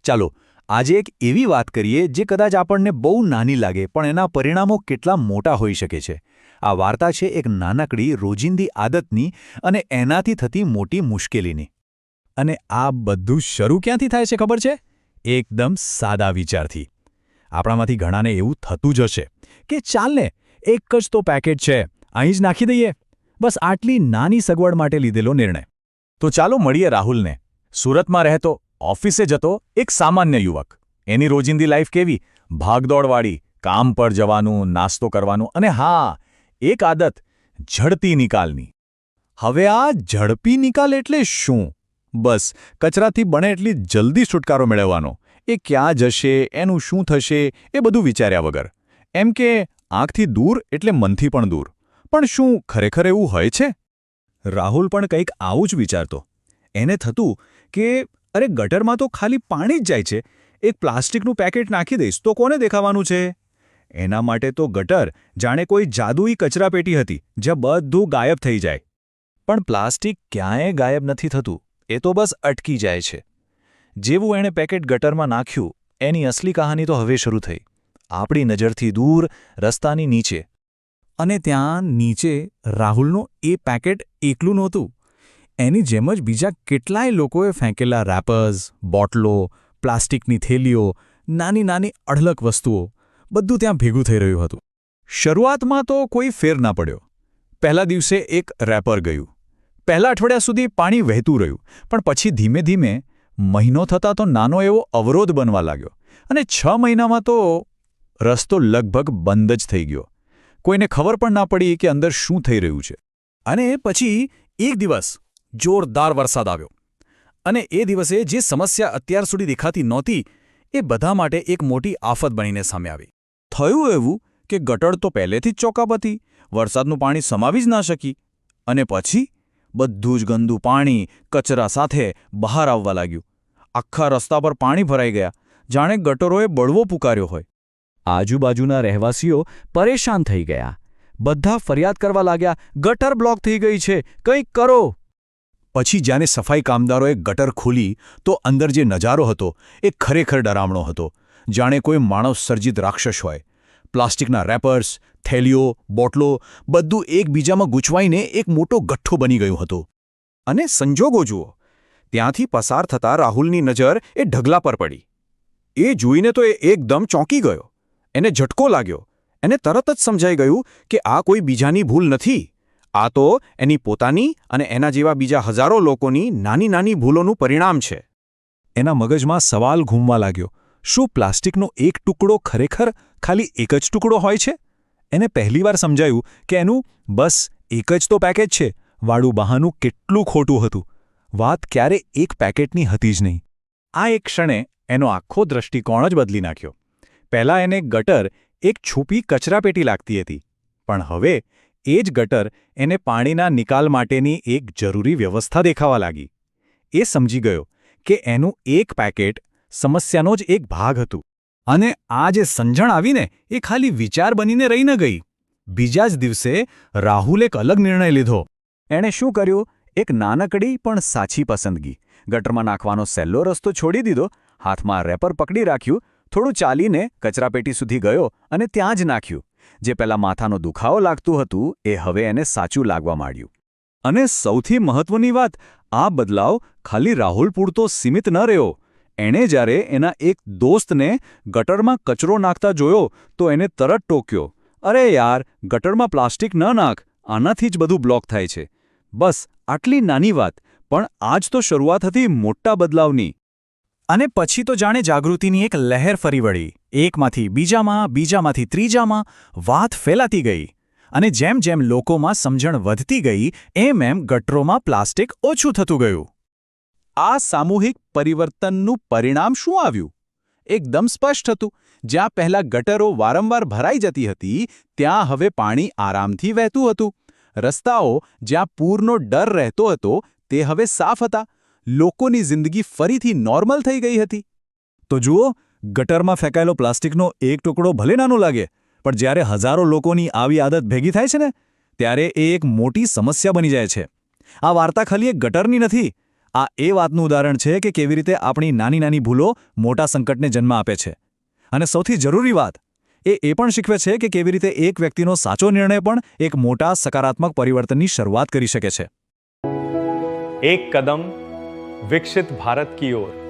ચાલો આજે એક એવી વાત કરીએ જે કદાચ આપણને બહુ નાની લાગે પણ એના પરિણામો કેટલા મોટા હોઈ શકે છે. આ વાર્તા છે એક નાનકડી રોજિંદી આદતની અને એનાથી થતી મોટી મુશ્કેલીની. અને આ બધું શરૂ ક્યાંથી થાય છે ખબર છે? એકદમ સાદા વિચારથી. આપણામાંથી ઘણાને એવું થતું જ હશે કે ચાલને એક જ તો પેકેટ છે, અહીં જ નાખી દઈએ. બસ આટલી નાની સગવડ માટે લીધેલો નિર્ણય. તો ચાલો મળીએ રાહુલને. સુરતમાં રહેતો, ઓફિસે જતો એક સામાન્ય યુવક. એની રોજિંદી લાઈફ કેવી? ભાગદોડવાળી, કામ પર જવાનું, નાસ્તો કરવાનું અને હા, એક આદત, ઝડપી નિકાલની. હવે આ ઝડપી નિકાલ એટલે શું? બસ કચરાથી બને એટલી જલ્દી છુટકારો મેળવવાનો. એ ક્યાં જશે, એનું શું થશે, એ બધું વિચાર્યા વગર. એમ કે આંખથી દૂર એટલે મનથી પણ દૂર. પણ શું ખરેખર એવું હોય છે? રાહુલ પણ કંઈક આવું જ વિચારતો. એને થતું કે અરે ગટરમાં તો ખાલી પાણી જ જાય છે, એક પ્લાસ્ટિકનું પેકેટ નાખી દઈશ તો કોને દેખાવાનું છે? એના માટે તો ગટર જાણે કોઈ જાદુઈ કચરાપેટી હતી જ્યાં બધું ગાયબ થઈ જાય. પણ પ્લાસ્ટિક ક્યાંય ગાયબ નથી થતું, એ તો બસ અટકી જાય છે. જેવું એણે પેકેટ ગટરમાં નાખ્યું, એની અસલી કહાની તો હવે શરૂ થઈ. આપણી નજરથી દૂર, રસ્તાની નીચે. અને ત્યાં નીચે રાહુલનું એ પેકેટ એકલું નહોતું. એની જેમ જ બીજા કેટલાય લોકોએ ફેંકેલા રેપર્સ, બોટલો, પ્લાસ્ટિકની થેલીઓ, નાની નાની અઢળક વસ્તુઓ, બધું ત્યાં ભેગું થઈ રહ્યું હતું. શરૂઆતમાં તો કોઈ ફેર ના પડ્યો. પહેલા દિવસે એક રેપર ગયું. પહેલા અઠવાડિયા સુધી પાણી વહેતું રહ્યું, પણ પછી ધીમે ધીમે મહિનો થતાં તો નાનો એવો અવરોધ બનવા લાગ્યો. અને 6 મહિનામાં તો રસ્તો લગભગ બંધ જ થઈ ગયો. કોઈને ખબર પણ ના પડી કે અંદર શું થઈ રહ્યું છે. અને પછી એક દિવસ જોરદાર વરસાદ આવ્યો. અને એ દિવસે જે સમસ્યા અત્યાર સુધી દેખાતી નહોતી, એ બધા માટે એક મોટી આફત બનીને સામે આવી. થયું એવું કે ગટર તો પહેલેથી જ ચોકઅપ હતી, વરસાદનું પાણી સમાવી જ ના શકી. અને પછી બધું જ ગંદુ પાણી, કચરા સાથે બહાર આવવા લાગ્યું. આખા રસ્તા પર પાણી ભરાઈ ગયા, જાણે ગટરોએ બળવો પુકાર્યો હોય. આજુબાજુના રહેવાસીઓ પરેશાન થઈ ગયા. બધા ફરિયાદ કરવા લાગ્યા, ગટર બ્લોક થઈ ગઈ છે, કંઈક કરો. પછી જ્યારે સફાઈ કામદારોએ ગટર ખોલી તો અંદર જે નજારો હતો એ ખરેખર ડરામણો હતો. જાણે કોઈ માનવ સર્જિત રાક્ષસ હોય. પ્લાસ્ટિકના રેપર્સ, થેલીઓ, બોટલો, બધું એકબીજામાં ગૂંચવાઈને એક મોટો ગઠ્ઠો બની ગયું હતું. અને સંજોગો જુઓ, ત્યાંથી પસાર થતા રાહુલની નજર એ ઢગલા પર પડી. એ જોઈને તો એ એકદમ ચોંકી ગયો. એને ઝટકો લાગ્યો. એને તરત જ સમજાઈ ગયું કે આ કોઈ બીજાની ભૂલ નથી. આ તો એની પોતાની અને એના જેવા બીજા હજારો લોકોની નાની નાની ભૂલોનું પરિણામ છે. એના મગજમાં સવાલ ઘૂમવા લાગ્યો. શું પ્લાસ્ટિકનો એક ટુકડો ખરેખર ખાલી એક જ ટુકડો હોય છે? એને પહેલીવાર સમજાયું કે એનું બસ એક જ તો પેકેટ છે વાળું બહાનું કેટલું ખોટું હતું. વાત ક્યારે એક પેકેટની હતી જ નહીં. આ એક ક્ષણે એનો આખો દૃષ્ટિકોણ જ બદલી નાખ્યો. પહેલાં એને ગટર એક છુપી કચરાપેટી લાગતી હતી, પણ હવે એ જ ગટર એને પાણીના નિકાલ માટેની એક જરૂરી વ્યવસ્થા દેખાવા લાગી. એ સમજી ગયો કે એનું એક પેકેટ સમસ્યાનો જ એક ભાગ હતું. અને આ જે સમજણ આવીને એ ખાલી વિચાર બનીને રહી ન ગઈ. બીજા જ દિવસે રાહુલે એક અલગ નિર્ણય લીધો. એણે શું કર્યું? એક નાનકડી પણ સાચી પસંદગી. ગટરમાં નાખવાનો સહેલો રસ્તો છોડી દીધો, હાથમાં રેપર પકડી રાખ્યું, થોડું ચાલીને કચરાપેટી સુધી ગયો અને ત્યાં જ નાખ્યું. જે પહેલાં માથાનો દુખાવો લાગતું હતું એ હવે એને સાચું લાગવા માંડ્યું. અને સૌથી મહત્વની વાત, આ બદલાવ ખાલી રાહુલ પૂરતો સીમિત ન રહ્યો. એણે જ્યારે એના એક દોસ્તને ગટરમાં કચરો નાખતા જોયો તો એને તરત ટોક્યો. અરે યાર, ગટરમાં પ્લાસ્ટિક ન નાખ, આનાથી જ બધું બ્લોક થાય છે. બસ આટલી નાની વાત, પણ આજ તો શરૂઆત હતી મોટા બદલાવની. અને પછી તો જાણે જાગૃતિની એક લહેર ફરી વળી. એકમાંથી બીજામાં, બીજામાંથી ત્રીજામાં વાત ફેલાતી ગઈ. અને જેમ જેમ લોકોમાં સમજણ વધતી ગઈ, એમ એમ ગટરોમાં પ્લાસ્ટિક ઓછું થતું ગયું. આ સામૂહિક પરિવર્તનનું પરિણામ શું આવ્યું? એકદમ સ્પષ્ટ હતું. જ્યાં પહેલાં ગટરો વારંવાર ભરાઈ જતી હતી, ત્યાં હવે પાણી આરામથી વહેતું હતું. રસ્તાઓ જ્યાં પૂરનો ડર રહેતો હતો, તે હવે સાફ હતા. લોકોની જિંદગી ફરીથી નોર્મલ થઈ ગઈ હતી. તો જુઓ, ગટરમાં ફેંકાયેલો પ્લાસ્ટિકનો એક ટુકડો ભલે નાનો લાગે, પણ જ્યારે હજારો લોકોની આવી આદત ભેગી થાય છે ને, ત્યારે એ એક મોટી સમસ્યા બની જાય છે. આ વાર્તા ખાલી એક ગટરની નથી. આ એ વાતનું ઉદાહરણ છે કે કેવી રીતે આપણી નાની નાની ભૂલો મોટા સંકટને જન્મ આપે છે. અને સૌથી જરૂરી વાત એ પણ શીખવે છે કે કેવી રીતે એક વ્યક્તિનો સાચો નિર્ણય પણ એક મોટા સકારાત્મક પરિવર્તનની શરૂઆત કરી શકે છે. एक कदम विकसित भारत की ओर.